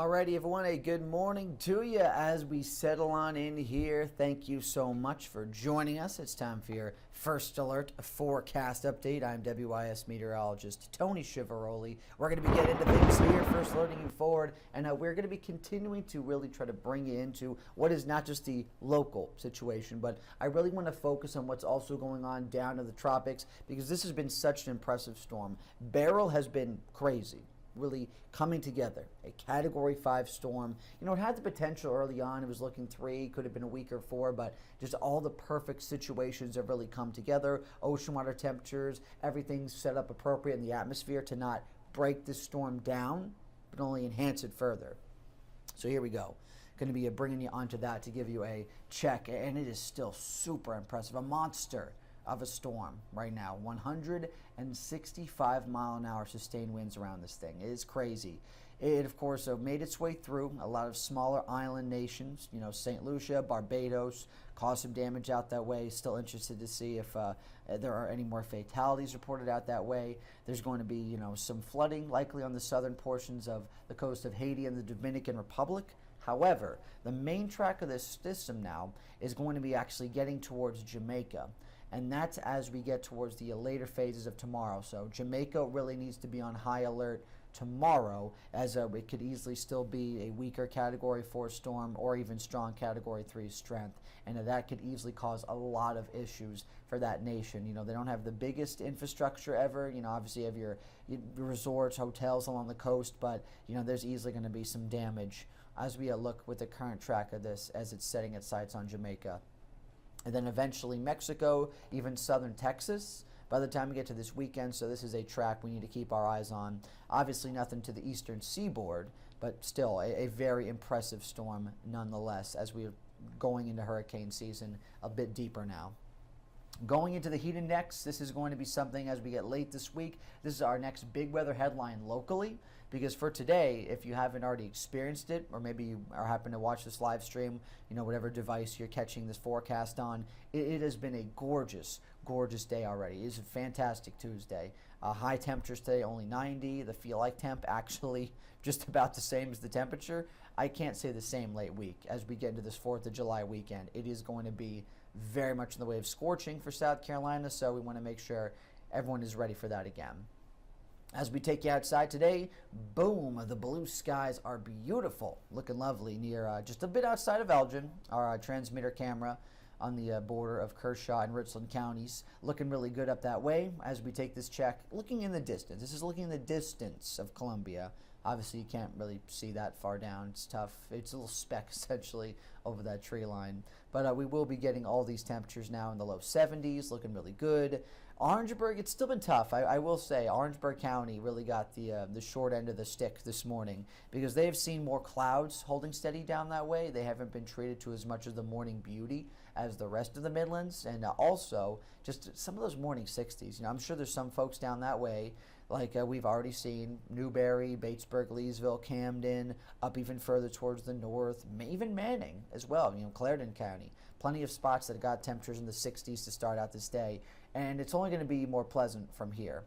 Alrighty, everyone, a good morning to you as we settle on in here. Thank you so much for joining us. It's time for your first alert forecast update. I'm WIS meteorologist Tony Chivaroli. We're going to be getting into things here, first alerting you forward, and we're going to be continuing to really try to bring you into what is not just the local situation, but I really want to focus on what's also going on down in the tropics because this has been such an impressive storm. Beryl has been crazy. Really coming together. A Category 5 storm. You know, it had the potential early on. It was looking 3, could have been a week or 4, but just all the perfect situations have really come together. Ocean water temperatures, everything's set up appropriate in the atmosphere to not break this storm down, but only enhance it further. So here we go. Going to be bringing you onto that to give you a check, and it is still super impressive. A monster of a storm right now. 165 mile an hour sustained winds around this thing. It is crazy. It, of course, made its way through a lot of smaller island nations. You know, St. Lucia, Barbados, caused some damage out that way. Still interested to see if there are any more fatalities reported out that way. There's going to be, you know, some flooding likely on the southern portions of the coast of Haiti and the Dominican Republic. However, the main track of this system now is going to be actually getting towards Jamaica. And that's as we get towards the later phases of tomorrow. So Jamaica really needs to be on high alert tomorrow, as it could easily still be a weaker Category 4 storm or even strong Category 3 strength. And that could easily cause a lot of issues for that nation. You know, they don't have the biggest infrastructure ever. You know, obviously you have your resorts, hotels along the coast, but, you know, there's easily going to be some damage as we look with the current track of this as it's setting its sights on Jamaica. And then eventually Mexico, even southern Texas, by the time we get to this weekend. So this is a track we need to keep our eyes on. Obviously nothing to the eastern seaboard, but still a very impressive storm nonetheless as we're going into hurricane season a bit deeper now. Going into the heat index, this is going to be something as we get late this week. This is our next big weather headline locally, because for today, if you haven't already experienced it, or maybe you are happen to watch this live stream, you know, whatever device you're catching this forecast on, it has been a gorgeous, gorgeous day already. It is a fantastic Tuesday. High temperatures today, only 90. The feel-like temp actually just about the same as the temperature. I can't say the same late week as we get into this 4th of July weekend. It is going to be very much in the way of scorching for South Carolina, so we want to make sure everyone is ready for that again. As we take you outside today, boom, the blue skies are beautiful, looking lovely near just a bit outside of Elgin, our transmitter camera on the border of Kershaw and Richland counties. Looking really good up that way as we take this check, looking in the distance. This is looking in the distance of Columbia. Obviously, you can't really see that far down. It's tough. It's a little speck, essentially, over that tree line. But we will be getting all these temperatures now in the low 70s, looking really good. Orangeburg, it's still been tough. I will say Orangeburg County really got the short end of the stick this morning because they have seen more clouds holding steady down that way. They haven't been treated to as much of the morning beauty as the rest of the Midlands, and also just some of those morning 60s. You know, I'm sure there's some folks down that way, like we've already seen Newberry, Batesburg, Leesville, Camden, up even further towards the north, even Manning as well, you know, Clarendon County. Plenty of spots that got temperatures in the 60s to start out this day, and it's only going to be more pleasant from here.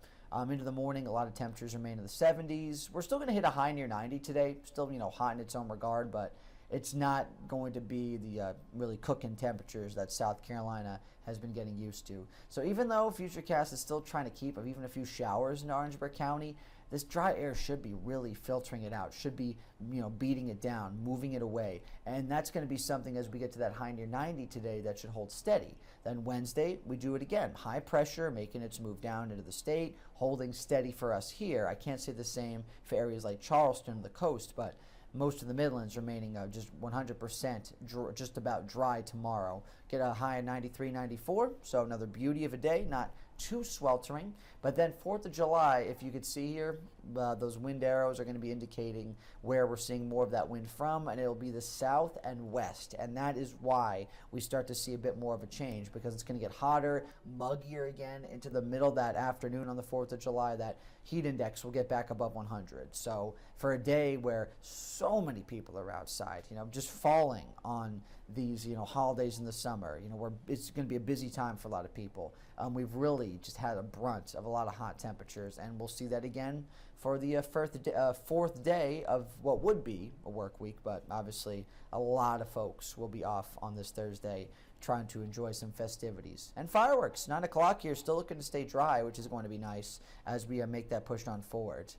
Into the morning, a lot of temperatures remain in the 70s. We're still going to hit a high near 90 today, still, you know, hot in its own regard, but it's not going to be the really cooking temperatures that South Carolina has been getting used to. So even though Futurecast is still trying to keep of even a few showers in Orangeburg County, this dry air should be really filtering it out, should be, you know, beating it down, moving it away. And that's going to be something as we get to that high near 90 today that should hold steady. Then Wednesday, we do it again. High pressure, making its move down into the state, holding steady for us here. I can't say the same for areas like Charleston, the coast, but most of the Midlands remaining just 100% just about dry tomorrow. Get a high of 93, 94, so another beauty of a day, not too sweltering. But then 4th of July, if you could see here, those wind arrows are going to be indicating where we're seeing more of that wind from, and it'll be the south and west. And that is why we start to see a bit more of a change, because it's going to get hotter, muggier again into the middle of that afternoon on the 4th of July. That heat index will get back above 100. So for a day where so many people are outside, you know, just falling on these, you know, holidays in the summer, you know, where it's going to be a busy time for a lot of people. We've really just had a brunt of a lot of hot temperatures, and we'll see that again for the fourth day of what would be a work week, but obviously a lot of folks will be off on this Thursday trying to enjoy some festivities. And fireworks, 9 o'clock here, still looking to stay dry, which is going to be nice as we make that push on forward.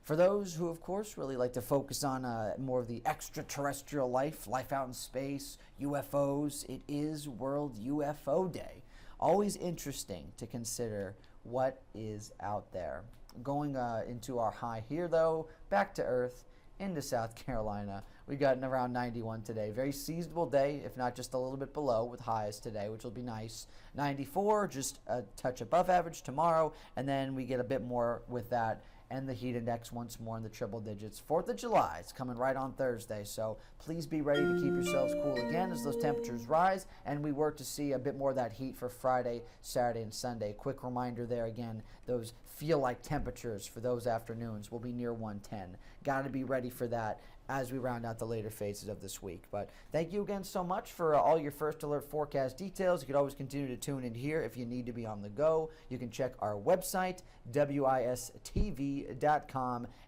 For those who, of course, really like to focus on more of the extraterrestrial life out in space, UFOs, it is World UFO Day. Always interesting to consider what is out there. Going into our high here, though, back to Earth, into South Carolina. We got around 91 today. Very seasonable day, if not just a little bit below, with highs today, which will be nice. 94, just a touch above average tomorrow, and then we get a bit more with that. And the heat index once more in the triple digits. 4th of July is coming right on Thursday, so please be ready to keep yourselves cool again as those temperatures rise, and we work to see a bit more of that heat for Friday, Saturday, and Sunday. Quick reminder there again, those feel-like temperatures for those afternoons will be near 110. Got to be ready for that as we round out the later phases of this week. But thank you again so much for all your first alert forecast details. You can always continue to tune in here if you need to be on the go. You can check our website, wistv.com,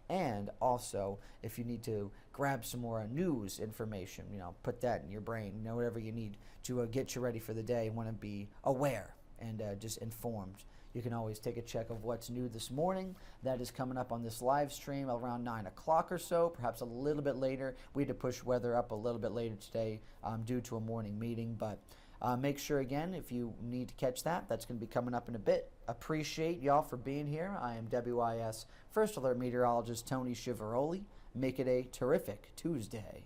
and also if you need to grab some more news information, put that in your brain, whatever you need to get you ready for the day, want to be aware and just informed. You can always take a check of what's new this morning. That is coming up on this live stream around 9 o'clock or so, perhaps a little bit later. We had to push weather up a little bit later today due to a morning meeting. But make sure, again, if you need to catch that, that's going to be coming up in a bit. Appreciate y'all for being here. I am WIS First Alert Meteorologist Tony Chivaroli. Make it a terrific Tuesday.